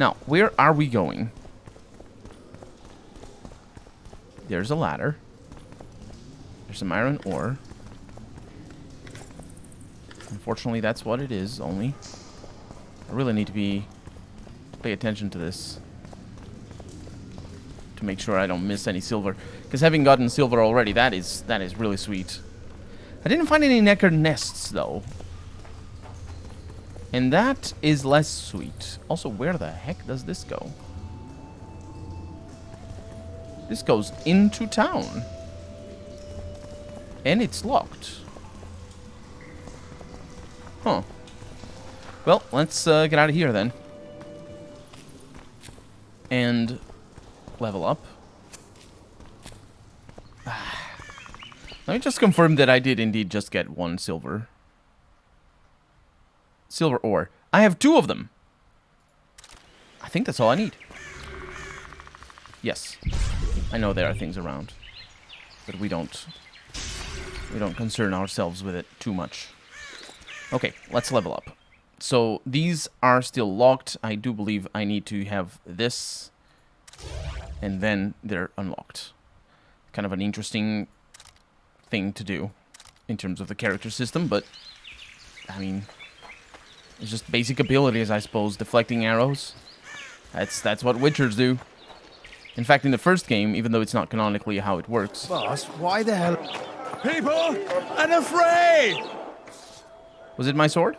Now, where are we going? There's a ladder. There's some iron ore. Unfortunately, that's what it is, only. I really need to pay attention to this. To make sure I don't miss any silver. Because having gotten silver already, that is really sweet. I didn't find any necker nests, though. And that is less sweet. Also, where the heck does this go? This goes into town. And it's locked. Huh. Well, let's get out of here then. And level up. Let me just confirm that I did indeed just get 1 silver. Silver ore. I have 2 of them. I think that's all I need. Yes. I know there are things around. But we don't concern ourselves with it too much. Okay, let's level up. So these are still locked. I do believe I need to have this. And then they're unlocked. Kind of an interesting thing to do in terms of the character system, but I mean, it's just basic abilities, I suppose. Deflecting arrows. That's what Witchers do. In fact, in the first game, even though it's not canonically how it works. Boss, why the hell? People, unafraid! Was it my sword?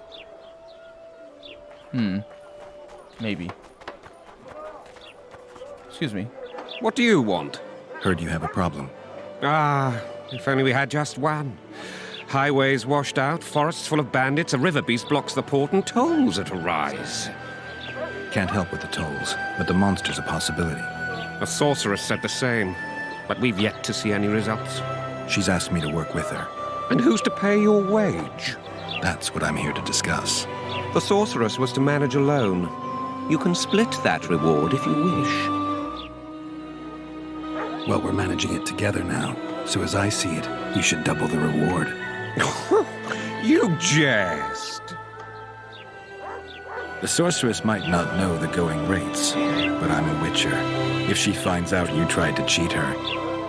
Maybe. Excuse me. What do you want? Heard you have a problem. Ah, if only we had just one. Highways washed out, forests full of bandits, a river beast blocks the port, and tolls at a rise. Can't help with the tolls, but the monster's a possibility. A sorceress said the same, but we've yet to see any results. She's asked me to work with her. And who's to pay your wage? That's what I'm here to discuss. The sorceress was to manage alone. You can split that reward if you wish. Well, we're managing it together now, so as I see it, you should double the reward. You jest. The sorceress might not know the going rates, but I'm a witcher. If she finds out you tried to cheat her,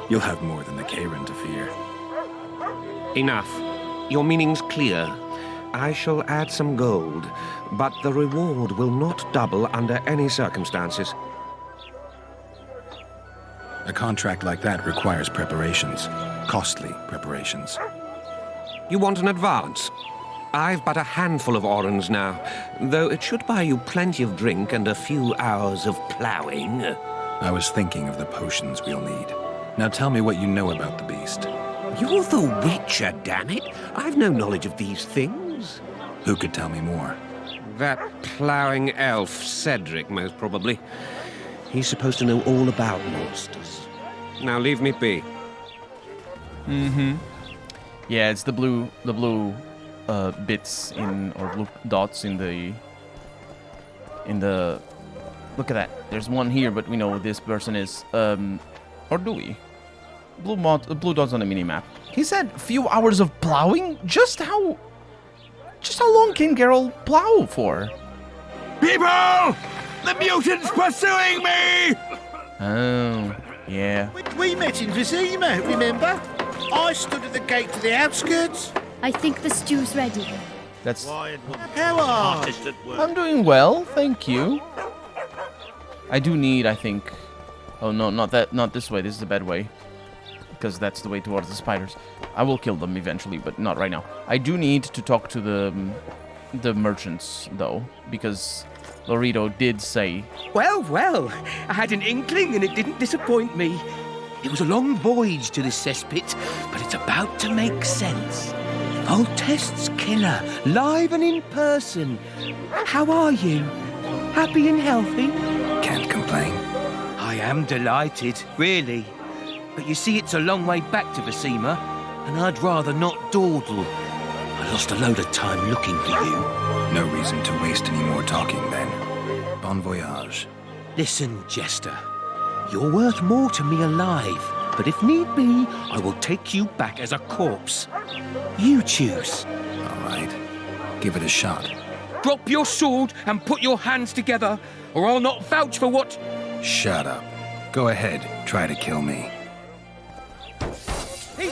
you'll have more than the Karen to fear. Enough. Your meaning's clear. I shall add some gold, but the reward will not double under any circumstances. A contract like that requires preparations. Costly preparations. You want an advance? I've but a handful of orens now, though it should buy you plenty of drink and a few hours of ploughing. I was thinking of the potions we'll need. Now tell me what you know about the beast. You're the Witcher, damn it! I've no knowledge of these things. Who could tell me more? That ploughing elf, Cedric, most probably. He's supposed to know all about monsters. Now leave me be. Yeah, it's the blue bits in, or blue dots in the look at that. There's one here, but we know who this person is. Or do we? Blue dots on the mini-map. He said few hours of plowing? Just how long can Geralt plow for? People! The mutant's pursuing me! Oh, yeah. We met in Vizima, remember? I stood at the gate to the outskirts. I think the stew's ready. That's... How are you? I'm doing well, thank you. I do need, I think... Oh, no, not this way. This is the bad way. Because that's the way towards the spiders. I will kill them eventually, but not right now. I do need to talk to the merchants, though, because Lorito did say... Well, I had an inkling and it didn't disappoint me. It was a long voyage to this cesspit, but it's about to make sense. Voltest's killer, live and in person. How are you? Happy and healthy? Can't complain. I am delighted, really. But you see, it's a long way back to Vizima, and I'd rather not dawdle. I lost a load of time looking for you. No reason to waste any more talking, then. Bon voyage. Listen, Jester. You're worth more to me alive, but if need be, I will take you back as a corpse. You choose. All right. Give it a shot. Drop your sword and put your hands together, or I'll not vouch for what... Shut up. Go ahead, try to kill me.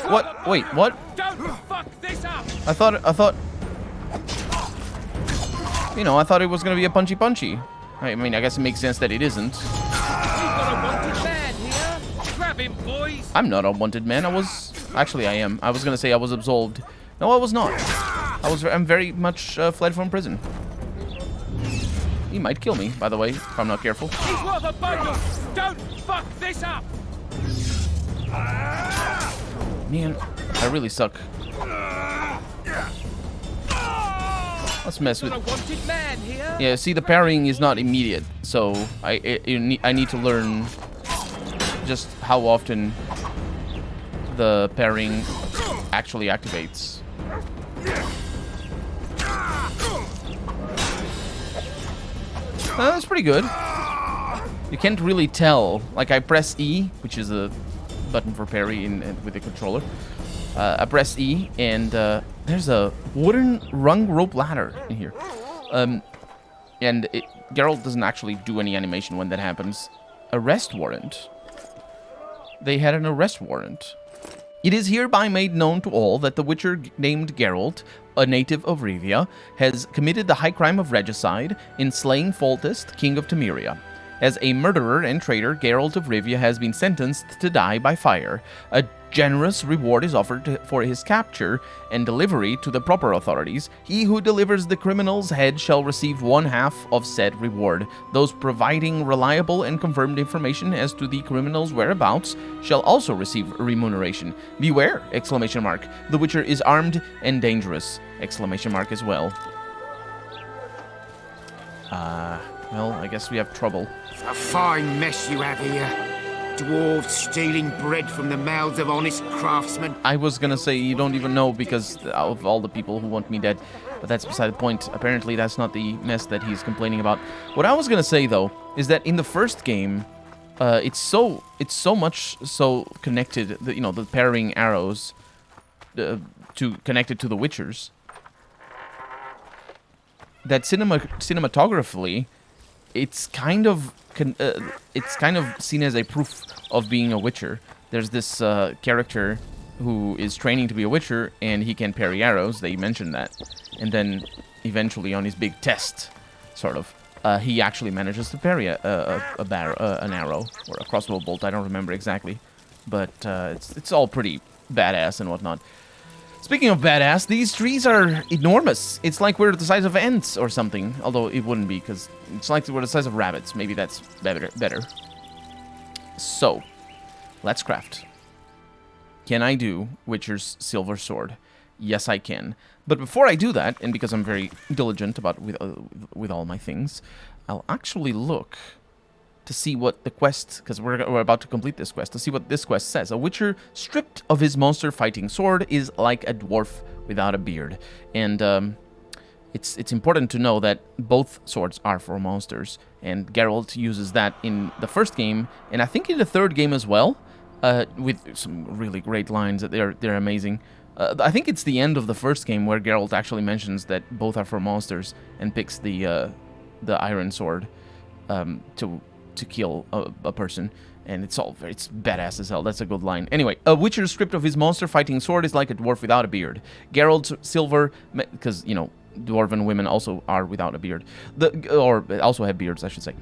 What? Wait, what? Don't fuck this up! I thought... You know, I thought it was gonna be a punchy. I mean, I guess it makes sense that it isn't. We've got a wanted man here. Grab him, boys. I'm not a wanted man. Actually, I am. I was gonna say I was absolved. No, I was not. I'm very much fled from prison. He might kill me, by the way, if I'm not careful. He's worth a bundle. Don't fuck this up. Man, I really suck. Let's mess with... Got a wanted man here. Yeah, see, the parrying is not immediate, so I need to learn just how often the parrying actually activates. That's pretty good. You can't really tell. Like, I press E, which is a button for parry with the controller. I press E, and there's a wooden rung rope ladder in here. Geralt doesn't actually do any animation when that happens. Arrest warrant. They had an arrest warrant. It is hereby made known to all that the witcher named Geralt, a native of Rivia, has committed the high crime of regicide in slaying Foltest, king of Temeria. As a murderer and traitor, Geralt of Rivia has been sentenced to die by fire. A generous reward is offered for his capture and delivery to the proper authorities. He who delivers the criminal's head shall receive 1/2 of said reward. Those providing reliable and confirmed information as to the criminal's whereabouts shall also receive remuneration. Beware! Exclamation mark. The Witcher is armed and dangerous! Exclamation mark as well. Well, I guess we have trouble. A fine mess you have here. Dwarves stealing bread from the mouths of honest craftsmen. I was gonna say you don't even know because of all the people who want me dead, but that's beside the point. Apparently that's not the mess that he's complaining about. What I was gonna say though is that in the first game, it's so much so connected. The parrying arrows connected to the Witchers. That cinematographically, it's kind of seen as a proof of being a Witcher. There's this character who is training to be a Witcher, and he can parry arrows. They mentioned that, and then eventually on his big test, he actually manages to parry an arrow or a crossbow bolt. I don't remember exactly, but it's all pretty badass and whatnot. Speaking of badass, these trees are enormous. It's like we're the size of ants or something. Although it wouldn't be, because it's like we're the size of rabbits. Maybe that's better. So, let's craft. Can I do Witcher's silver sword? Yes, I can. But before I do that, and because I'm very diligent about with all my things, I'll actually look to see what the quest, because we're about to complete this quest, to see what this quest says. A Witcher stripped of his monster-fighting sword is like a dwarf without a beard. And it's important to know that both swords are for monsters, and Geralt uses that in the first game, and I think in the third game as well, with some really great lines. They're amazing. I think it's the end of the first game where Geralt actually mentions that both are for monsters and picks the iron sword to kill a person, and it's badass as hell. That's a good line. Anyway, a Witcher stripped of his monster-fighting sword is like a dwarf without a beard. Geralt's silver, because dwarven women also are without a beard, or also have beards, I should say.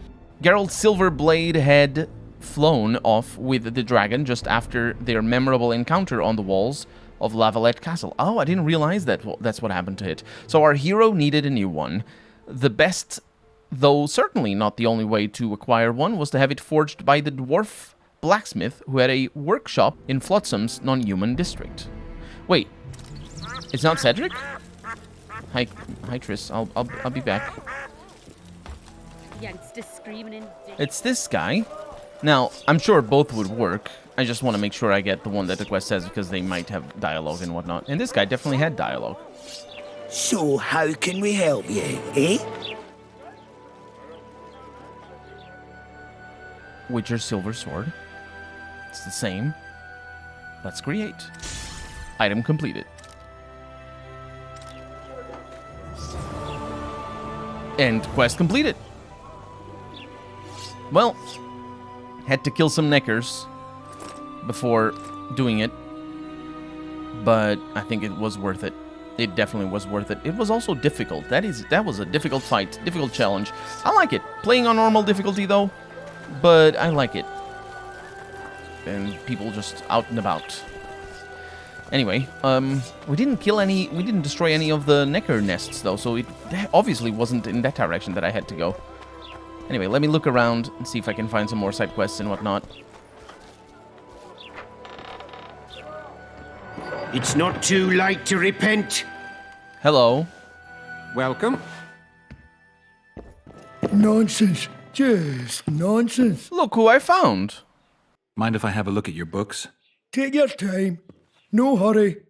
Geralt's silver blade had flown off with the dragon just after their memorable encounter on the walls of Lavalette Castle. Oh, I didn't realize that. Well, that's what happened to it. So our hero needed a new one. The best, though certainly not the only way to acquire one, was to have it forged by the dwarf blacksmith who had a workshop in Flotsam's non-human district. Wait, it's not Cedric? Hi Triss. I'll be back. It's this guy. Now, I'm sure both would work. I just want to make sure I get the one that the quest says, because they might have dialogue and whatnot. And this guy definitely had dialogue. So how can we help you, eh? Witcher's silver sword. It's the same. Let's create. Item completed. And quest completed. Well, had to kill some neckers before doing it, but I think it was worth it. It definitely was worth it. It was also difficult. That was a difficult fight, difficult challenge. I like it. Playing on normal difficulty though, but I like it. And people just out and about. Anyway, we didn't destroy any of the necker nests though, so it obviously wasn't in that direction that I had to go. Anyway, let me look around and see if I can find some more side quests and whatnot. It's not too late to repent. Hello. Welcome. Nonsense. Just nonsense. Look who I found. Mind if I have a look at your books? Take your time. No hurry.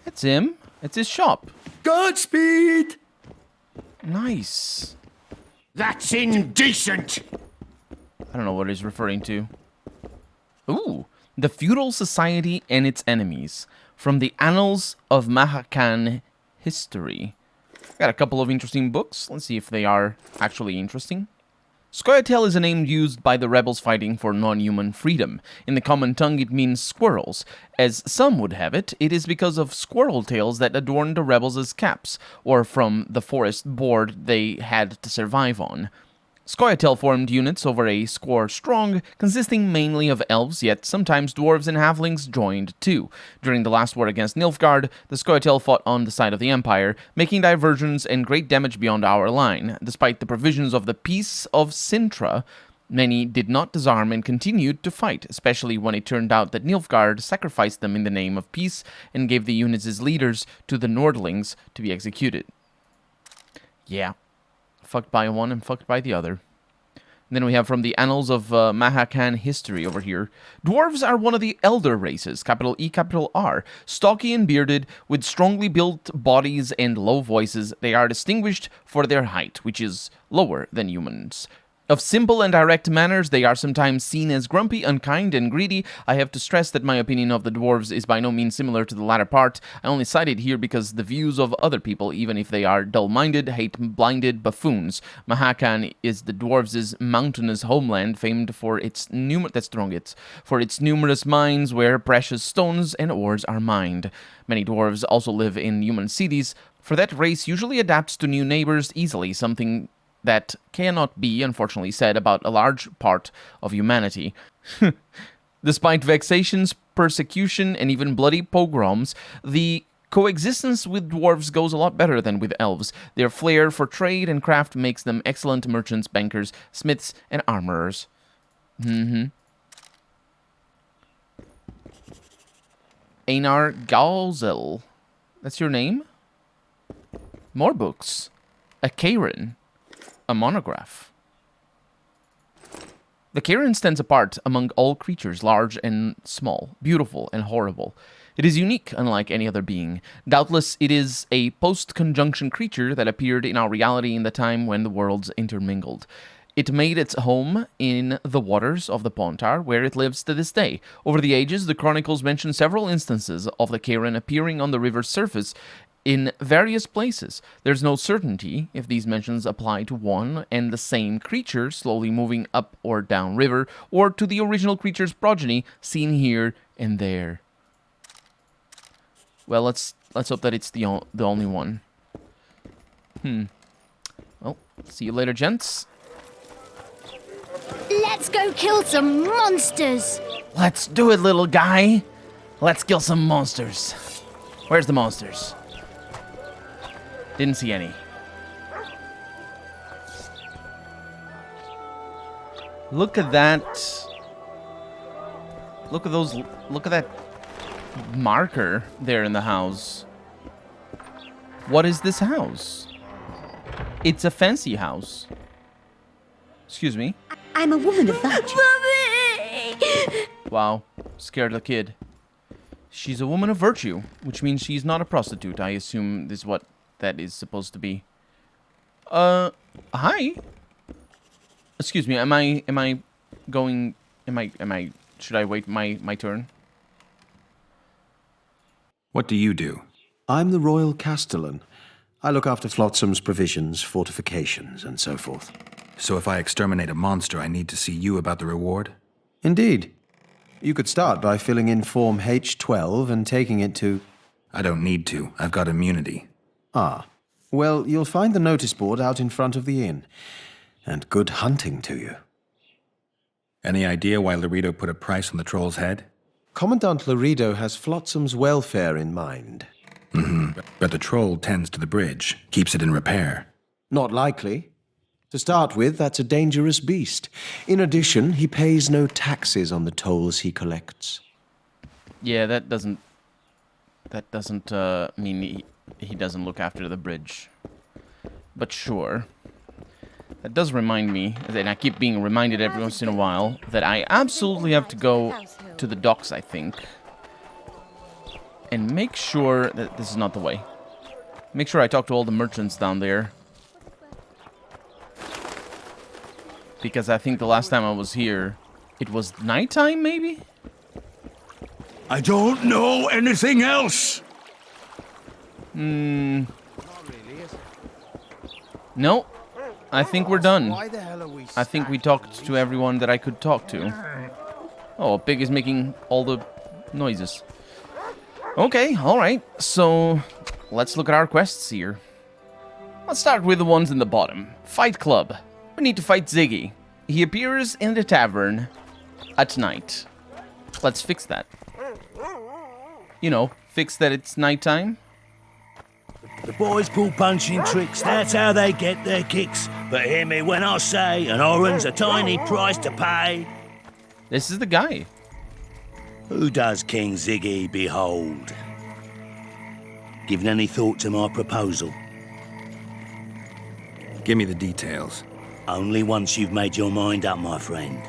It's him. It's his shop. Godspeed! Nice. That's indecent. I don't know what he's referring to. Ooh. The Feudal Society and Its Enemies. From the Annals of Mahakan History. Got a couple of interesting books. Let's see if they are actually interesting. Scoia'tael is a name used by the rebels fighting for non-human freedom. In the common tongue, it means squirrels. As some would have it, it is because of squirrel tails that adorned the rebels' caps, or from the forest board they had to survive on. Scoia'tael formed units over a score strong, consisting mainly of elves, yet sometimes dwarves and halflings joined too. During the last war against Nilfgaard, the Scoia'tael fought on the side of the Empire, making diversions and great damage beyond our line. Despite the provisions of the Peace of Sintra, many did not disarm and continued to fight, especially when it turned out that Nilfgaard sacrificed them in the name of peace and gave the units as leaders to the Nordlings to be executed. Yeah. Fucked by one and fucked by the other. And then we have from the Annals of Mahakan History over here. Dwarves are one of the elder races, capital E, capital R. Stocky and bearded, with strongly built bodies and low voices, they are distinguished for their height, which is lower than humans. Of simple and direct manners, they are sometimes seen as grumpy, unkind, and greedy. I have to stress that my opinion of the dwarves is by no means similar to the latter part. I only cite it here because the views of other people, even if they are dull-minded, hate-blinded buffoons. Mahakan is the dwarves' mountainous homeland, famed for its numerous mines where precious stones and ores are mined. Many dwarves also live in human cities, for that race usually adapts to new neighbors easily, something that cannot be, unfortunately, said about a large part of humanity. Despite vexations, persecution, and even bloody pogroms, the coexistence with dwarves goes a lot better than with elves. Their flair for trade and craft makes them excellent merchants, bankers, smiths, and armorers. Einar Galzel. That's your name? More books. A Karen. A monograph. The Karen stands apart among all creatures, large and small, beautiful and horrible. It is unique, unlike any other being. Doubtless, it is a post-conjunction creature that appeared in our reality in the time when the worlds intermingled. It made its home in the waters of the Pontar, where it lives to this day. Over the ages, the chronicles mention several instances of the Karen appearing on the river's surface in various places. There's no certainty if these mentions apply to one and the same creature slowly moving up or down river, or to the original creature's progeny seen here and there. Well, let's hope that it's the only one. Well, see you later, gents. Let's go kill some monsters. Let's do it, little guy. Let's kill some monsters. Where's the monsters? Didn't see any. Look at that. Look at those. Look at that marker there in the house. What is this house? It's a fancy house. Excuse me. I'm a woman of virtue. Wow. Scared the kid. She's a woman of virtue, which means she's not a prostitute. I assume this is what that is supposed to be. Hi. Excuse me, should I wait my turn? What do you do? I'm the royal castellan. I look after Flotsam's provisions, fortifications, and so forth. So if I exterminate a monster, I need to see you about the reward? Indeed. You could start by filling in Form H12 and taking it to... I don't need to. I've got immunity. Ah. Well, you'll find the notice board out in front of the inn. And good hunting to you. Any idea why Laredo put a price on the troll's head? Commandant Laredo has Flotsam's welfare in mind. But the troll tends to the bridge, keeps it in repair. Not likely. To start with, that's a dangerous beast. In addition, he pays no taxes on the tolls he collects. Yeah, that doesn't mean he doesn't look after the bridge. But sure. That does remind me, and I keep being reminded every once in a while, that I absolutely have to go to the docks, I think. And make sure that this is not the way. Make sure I talk to all the merchants down there. Because I think the last time I was here, it was nighttime, maybe? I don't know anything else. No. I think we're done. I think we talked to everyone that I could talk to. Oh, a pig is making all the noises. Okay, alright. So, let's look at our quests here. Let's start with the ones in the bottom. Fight Club. We need to fight Ziggy. He appears in the tavern at night. Let's fix that. You know, fix that it's nighttime. The boys pull punching tricks, that's how they get their kicks. But hear me when I say an orange a tiny price to pay. This is the guy. Who does King Ziggy behold? Given any thought to my proposal? Give me the details. Only once you've made your mind up, my friend.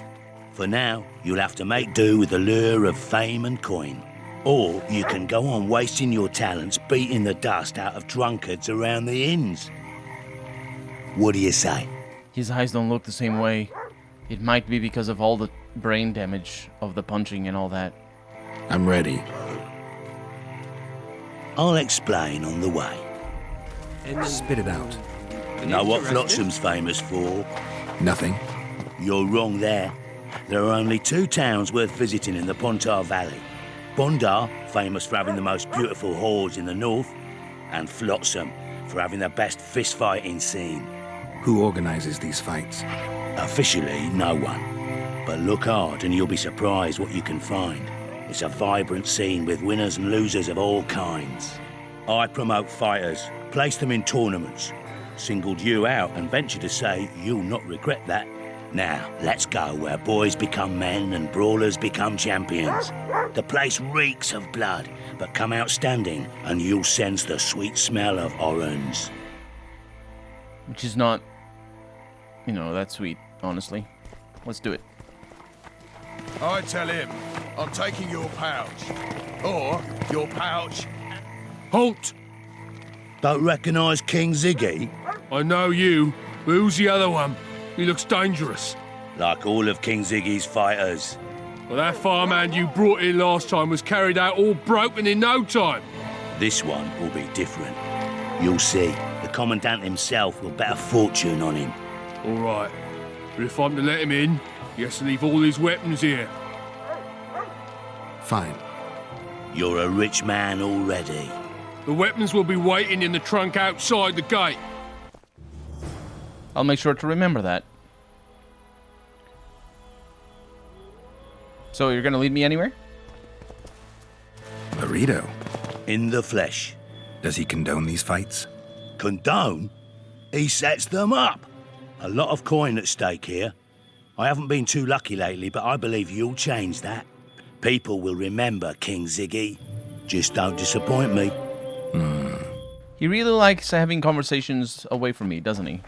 For now, you'll have to make do with the lure of fame and coin. Or you can go on wasting your talents beating the dust out of drunkards around the inns. What do you say? His eyes don't look the same way. It might be because of all the brain damage of the punching and all that. I'm ready. I'll explain on the way. Spit it out. Know what Flotsam's famous for? Nothing. You're wrong there. There are only two towns worth visiting in the Pontar Valley. Bondar, famous for having the most beautiful whores in the north, and Flotsam, for having the best fist-fighting scene. Who organizes these fights? Officially, no one. But look hard and you'll be surprised what you can find. It's a vibrant scene with winners and losers of all kinds. I promote fighters, place them in tournaments. Singled you out and venture to say you'll not regret that. Now, let's go where boys become men and brawlers become champions. The place reeks of blood, but come out standing and you'll sense the sweet smell of orange. Which is not, you know, that sweet, honestly. Let's do it. I tell him, I'm taking your pouch. Or your pouch. Halt! Don't recognise King Ziggy? I know you, but who's the other one? He looks dangerous. Like all of King Ziggy's fighters. Well, that farmhand you brought in last time was carried out all broken in no time. This one will be different. You'll see. The commandant himself will bet a fortune on him. All right. But if I'm to let him in, he has to leave all his weapons here. Fine. You're a rich man already. The weapons will be waiting in the trunk outside the gate. I'll make sure to remember that. So you're gonna lead me anywhere? Laredo. In the flesh. Does he condone these fights? Condone? He sets them up. A lot of coin at stake here. I haven't been too lucky lately, but I believe you'll change that. People will remember King Ziggy. Just don't disappoint me. He really likes having conversations away from me, doesn't he?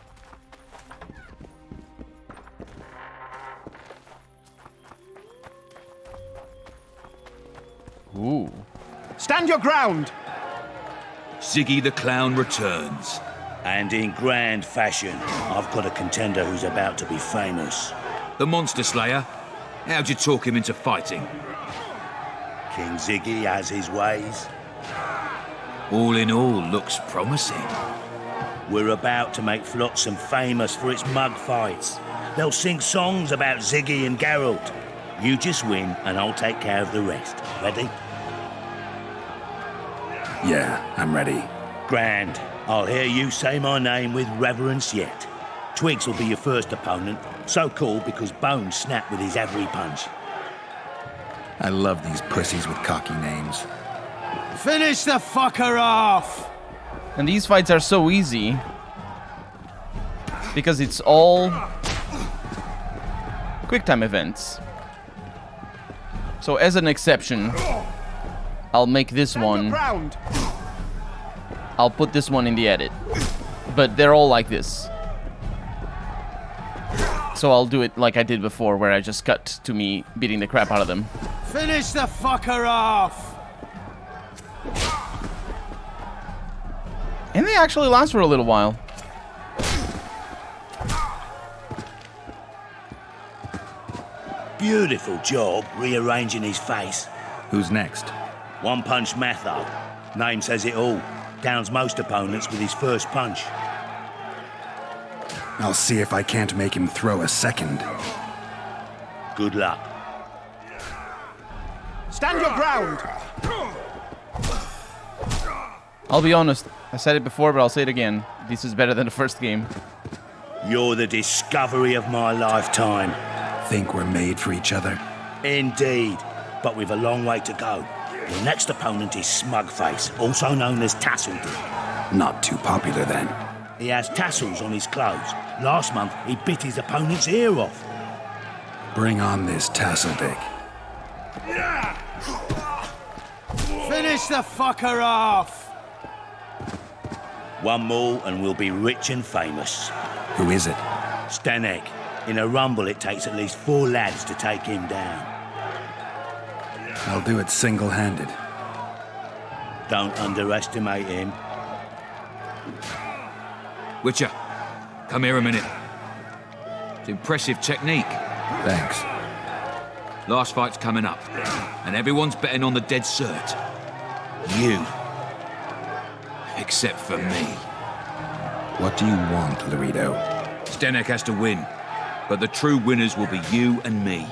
Ooh. Stand your ground! Ziggy the Clown returns. And in grand fashion, I've got a contender who's about to be famous. The Monster Slayer? How'd you talk him into fighting? King Ziggy has his ways. All in all, looks promising. We're about to make Flotsam famous for its mug fights. They'll sing songs about Ziggy and Geralt. You just win, and I'll take care of the rest. Ready? Yeah, I'm ready. Grand. I'll hear you say my name with reverence yet. Twigs will be your first opponent. So called because Bones snapped with his every punch. I love these pussies with cocky names. Finish the fucker off! And these fights are so easy because it's all quick time events. So as an exception, I'll make this one. I'll put this one in the edit. But they're all like this. So I'll do it like I did before, where I just cut to me beating the crap out of them. Finish the fucker off! And they actually last for a little while. Beautiful job rearranging his face. Who's next? One punch Matho. Name says it all. Downs most opponents with his first punch. I'll see if I can't make him throw a second. Good luck. Stand your ground! I'll be honest, I said it before, but I'll say it again. This is better than the first game. You're the discovery of my lifetime. Think we're made for each other? Indeed, but we've a long way to go. Your next opponent is Smugface, also known as Tasseldick. Not too popular then. He has tassels on his clothes. Last month, he bit his opponent's ear off. Bring on this Tasseldick. Finish the fucker off! One more and we'll be rich and famous. Who is it? Stanek. In a rumble, it takes at least 4 lads to take him down. I'll do it single-handed. Don't underestimate him. Witcher, come here a minute. It's impressive technique. Thanks. Last fight's coming up, and everyone's betting on the dead cert. You. Except for me. What do you want, Laredo? Stanek has to win, but the true winners will be you and me.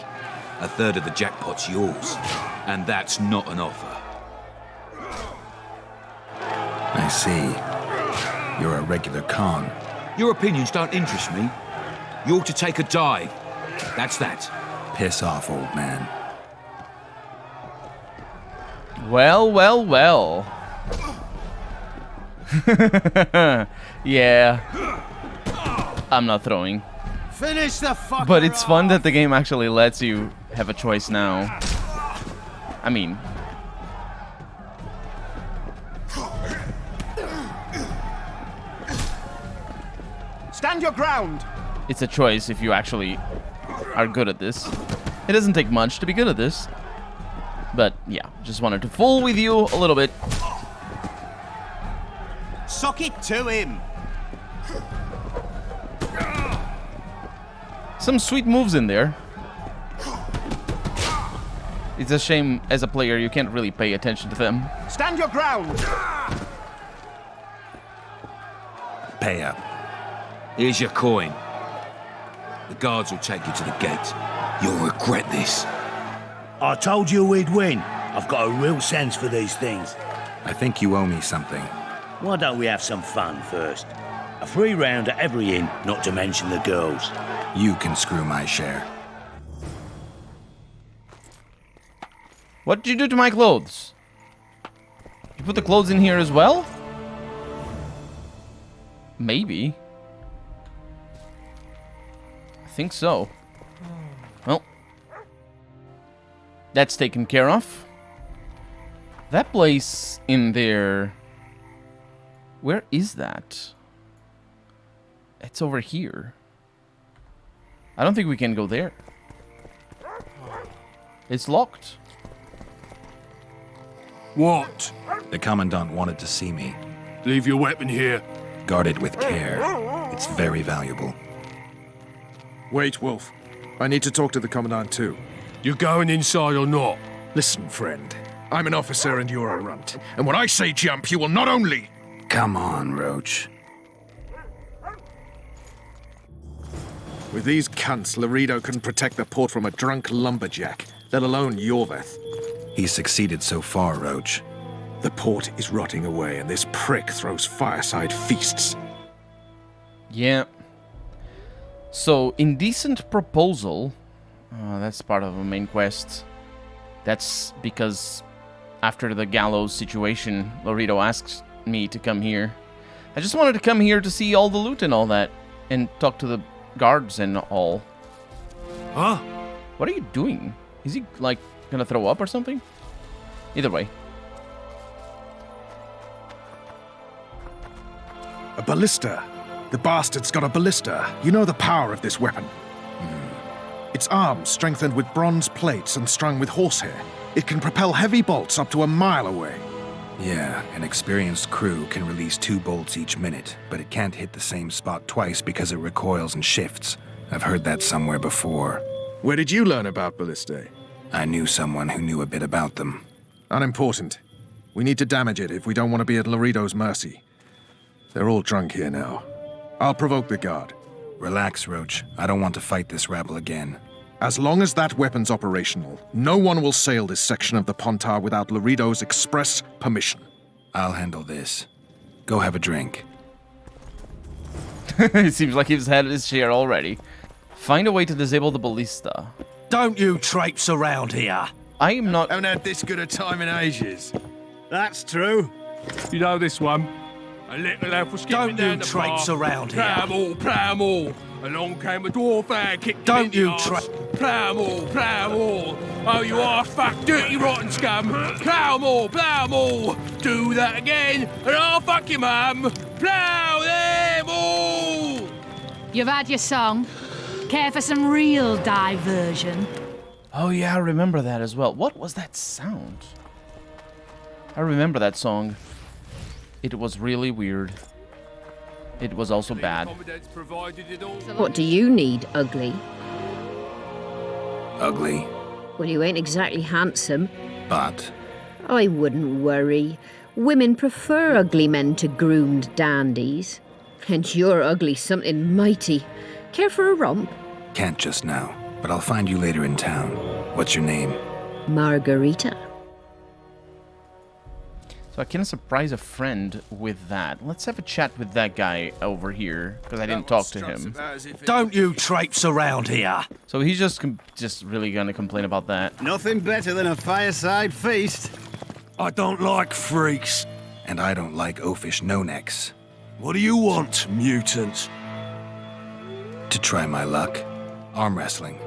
A third of the jackpot's yours, and that's not an offer. I see. You're a regular con. Your opinions don't interest me. You ought to take a dive. That's that. Piss off, old man. Well, well, well. Yeah. I'm not throwing. Finish the fucker But it's fun off. that the game actually lets you have a choice now. I mean... Stand your ground! It's a choice if you actually are good at this. It doesn't take much to be good at this. But yeah, just wanted to fool with you a little bit. Suck it to him! Some sweet moves in there. It's a shame, as a player, you can't really pay attention to them. Stand your ground! Pay up. Here's your coin. The guards will take you to the gate. You'll regret this. I told you we'd win. I've got a real sense for these things. I think you owe me something. Why don't we have some fun first? A free round at every inn, not to mention the girls. You can screw my share. What did you do to my clothes? You put the clothes in here as well? Maybe. I think so. Well. That's taken care of. That place in there... Where is that? It's over here. I don't think we can go there. It's locked. What? The commandant wanted to see me. Leave your weapon here. Guard it with care. It's very valuable. Wait, Wolf. I need to talk to the commandant too. You going inside or not? Listen, friend. I'm an officer and you're a runt. And when I say jump, you will not only... Come on, Roach. With these cunts, Laredo couldn't protect the port from a drunk lumberjack, let alone Yorveth. He's succeeded so far, Roach. The port is rotting away, and this prick throws fireside feasts. Yeah. So, indecent proposal. That's part of a main quest. That's because after the gallows situation, Laredo asked me to come here. I just wanted to come here to see all the loot and all that, and talk to the guards and all. Huh? What are you doing? Is he, like, gonna throw up or something? Either way. A ballista. The bastard's got a ballista. You know the power of this weapon. Its arms strengthened with bronze plates and strung with horsehair. It can propel heavy bolts up to a mile away. Yeah, an experienced crew can release 2 bolts each minute, but it can't hit the same spot twice because it recoils and shifts. I've heard that somewhere before. Where did you learn about ballistae? I knew someone who knew a bit about them. Unimportant. We need to damage it if we don't want to be at Laredo's mercy. They're all drunk here now. I'll provoke the guard. Relax, Roach. I don't want to fight this rabble again. As long as that weapon's operational, no one will sail this section of the Pontar without Laredo's express permission. I'll handle this. Go have a drink. It seems like he's had his share already. Find a way to disable the ballista. Don't you traipse around here. I am not... Haven't had this good a time in ages. That's true. You know this one? A little elf was skipping Don't you down the traipse path. around here. Plough 'em all. Along came a dwarf and kicked Don't him in you the arse. Plough 'em all. Oh, you arse fuck, dirty rotten scum. Plough 'em all. Do that again, and I'll fuck your mum. Plough them all. You've had your song. Care for some real diversion? Oh yeah, I remember that as well. What was that sound? I remember that song. It was really weird. It was also bad. What do you need, ugly? Ugly, Well, you ain't exactly handsome. but... I wouldn't worry. Women prefer ugly men to groomed dandies. And you're ugly something mighty. Care for a romp? Can't just now, but I'll find you later in town. What's your name? Margarita. So I can surprise a friend with that. Let's have a chat with that guy over here, because I didn't talk to him. Don't you traipse around here. So he's just really gonna complain about that. Nothing better than a fireside feast. I don't like freaks. And I don't like oafish no-necks. What do you want, mutant? To try my luck, arm wrestling.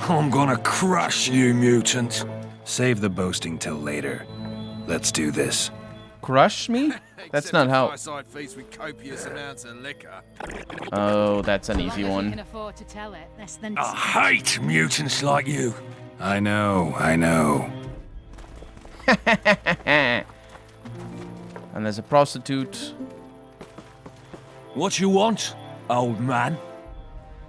I'm gonna crush you, mutant. Save the boasting till later. Let's do this. Crush me? That's not how... Fireside feast with copious amounts of liquor. Oh, that's an easy You one. can afford to tell it. Less than I hate mutants like you. I know. And there's a prostitute. What you want, old man?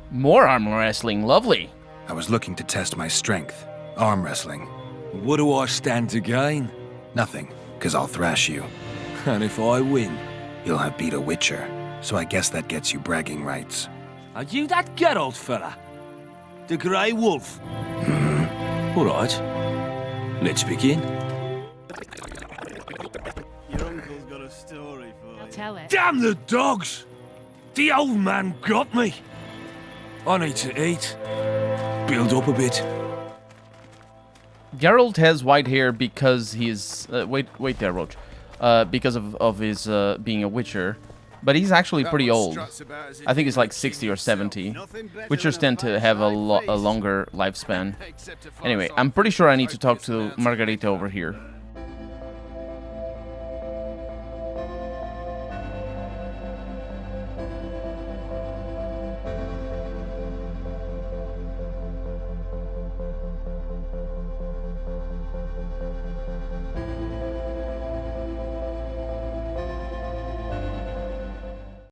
More arm wrestling, lovely. I was looking to test my strength. Arm wrestling. What do I stand to gain? Nothing, 'cause I'll thrash you. And if I win? You'll have beat a witcher, so I guess that gets you bragging rights. Are you that Geralt fella? The Grey Wolf? All right. Let's begin. Your uncle's got a story for you. tell it. Damn the dogs! The old man got me. I need to eat. Build up a bit. Geralt has white hair because he's... wait there, Roach. Because of his being a witcher. But he's actually pretty old. I think he's like 60 or 70. Witchers tend to have a longer lifespan. Anyway, I'm pretty sure I need to talk to Margarita over here.